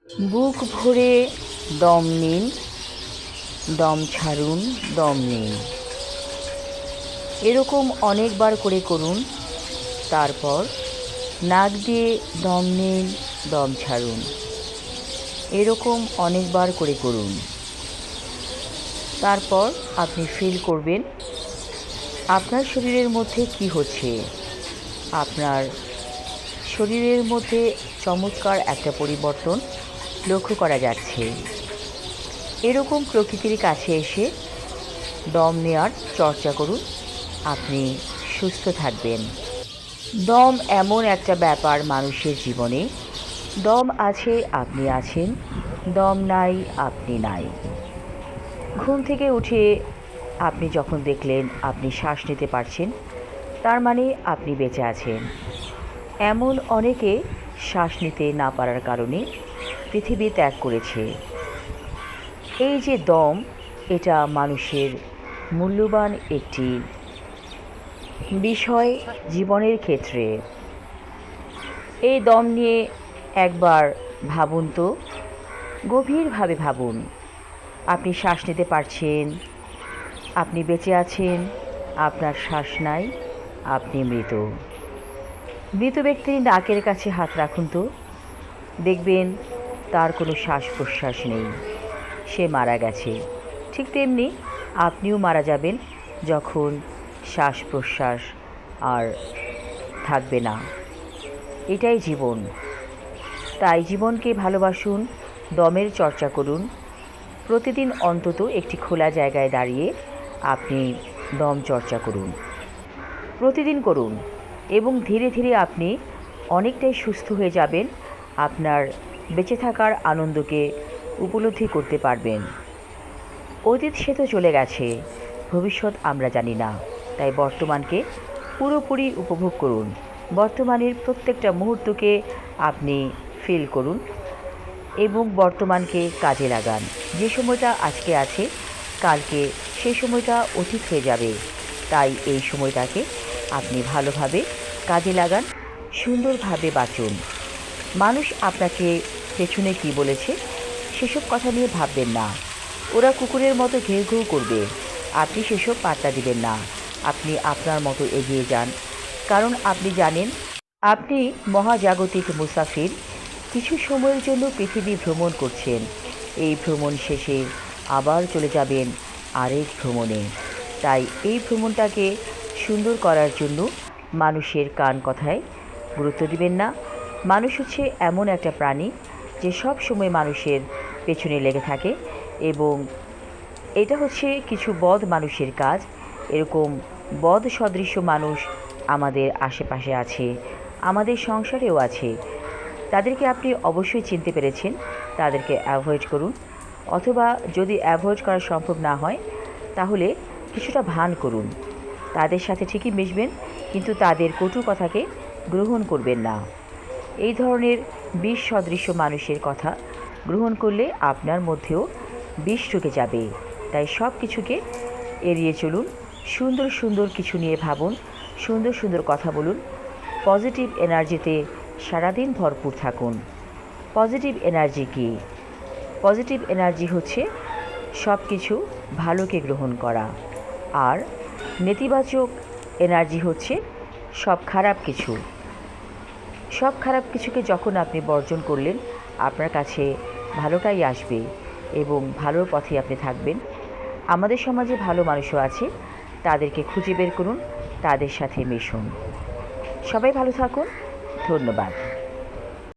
বুক ভরে দম নিন, দম ছাড়ুন, দম নিন। এরকম অনেকবার করে করুন। তারপর নাক দিয়ে দম নিন, দম ছাড়ুন। এরকম অনেকবার করে করুন। তারপর আপনি ফিল করবেন আপনার শরীরের মধ্যে কি হচ্ছে। আপনার শরীরের মধ্যে চমৎকার একটা পরিবর্তন লক্ষ্য করা যাচ্ছে। এরকম প্রকৃতির কাছে এসে দম নেওয়ার চর্চা করুন। আপনি সুস্থ থাকবেন। দম এমন একটা ব্যাপার মানুষের জীবনে। দম আছে, আপনি আছেন। দম নাই, আপনি নাই। ঘুম থেকে উঠে আপনি যখন দেখলেন আপনি শ্বাস নিতে পারছেন, তার মানে আপনি বেঁচে আছেন। এমন অনেকে শ্বাস নিতে না পারার কারণে পৃথিবী ত্যাগ করেছে। এই যে দম, এটা মানুষের মূল্যবান একটি বিষয় জীবনের ক্ষেত্রে। এই দম নিয়ে একবার ভাবুন তো, গভীরভাবে ভাবুন। আপনি শ্বাস নিতে পারছেন, আপনি বেঁচে আছেন, আপনার শ্বাস নাই, আপনি মৃত। মৃত ব্যক্তির নাকের কাছে হাত রাখুন তো, দেখবেন তার কোনো শ্বাস প্রশ্বাস নেই, সে মারা গেছে। ঠিক তেমনি আপনিও মারা যাবেন যখন শ্বাস প্রশ্বাস আর থাকবে না। এটাই জীবন। তাই জীবনকে ভালোবাসুন, দমের চর্চা করুন। প্রতিদিন অন্তত একটি খোলা জায়গায় দাঁড়িয়ে আপনি দম চর্চা করুন। প্রতিদিন করুন এবং ধীরে ধীরে আপনি অনেকটাই সুস্থ হয়ে যাবেন। আপনার বেঁচে থাকার আনন্দকে উপলব্ধি করতে পারবেন। অতীত সে তো চলে গেছে, ভবিষ্যৎ আমরা জানি না। তাই বর্তমানকে পুরোপুরি উপভোগ করুন। বর্তমানের প্রত্যেকটা মুহূর্তকে আপনি ফিল করুন এবং বর্তমানকে কাজে লাগান। যে সময়টা আজকে আছে, কালকে সেই সময়টা অতীত হয়ে যাবে। তাই এই সময়টাকে আপনি ভালোভাবে কাজে লাগান, সুন্দরভাবে বাঁচুন। মানুষ আপনাকে পেছনে কী বলেছে সেসব কথা নিয়ে ভাববেন না। ওরা কুকুরের মতো ঘেউ ঘেউ করবে, আপনি সেসব পাত্তা দিবেন না। আপনি আপনার মতো এগিয়ে যান, কারণ আপনি জানেন আপনি মহাজাগতিক মুসাফির। কিছু সময়ের জন্য পৃথিবী ভ্রমণ করছেন। এই ভ্রমণ শেষে আবার চলে যাবেন আরেক ভ্রমণে। তাই এই ভ্রমণটাকে সুন্দর করার জন্য মানুষের কান কথায় গুরুত্ব দিবেন না। মানুষ হচ্ছে এমন একটা প্রাণী যে সব সময় মানুষের পেছনে লেগে থাকে এবং এটা হচ্ছে কিছু বদ মানুষের কাজ। এরকম বদ সদৃশ্য মানুষ আমাদের আশেপাশে আছে, আমাদের সংসারেও আছে। তাদেরকে আপনি অবশ্যই চিনতে পেরেছেন। তাদেরকে অ্যাভয়েড করুন, অথবা যদি অ্যাভয়েড করা সম্ভব না হয় তাহলে কিছুটা ভান করুন। তাদের সাথে ঠিকই মিশবেন, কিন্তু তাদের কটু কথাকে গ্রহণ করবেন না। এই ধরনের বিষ সদৃশ্য মানুষের কথা গ্রহণ করলে আপনার মধ্যেও বিষ ঢুকে যাবে। তাই সব কিছুকে এড়িয়ে চলুন। সুন্দর সুন্দর কিছু নিয়ে ভাবুন, সুন্দর সুন্দর কথা বলুন। পজিটিভ এনার্জিতে সারাদিন ভরপুর থাকুন। পজিটিভ এনার্জি কী? পজিটিভ এনার্জি হচ্ছে সব কিছু ভালোকে গ্রহণ করা, আর নেতিবাচক এনার্জি হচ্ছে সব খারাপ কিছু। সব খারাপ কিছুকে যখন আপনি বর্জন করলেন, আপনার কাছে ভালোটাই আসবে এবং ভালোর পথে আপনি থাকবেন। আমাদের সমাজে ভালো মানুষও আছে, তাদেরকে খুঁজে বের করুন, তাদের সাথে মিশুন। সবাই ভালো থাকুন। ধন্যবাদ।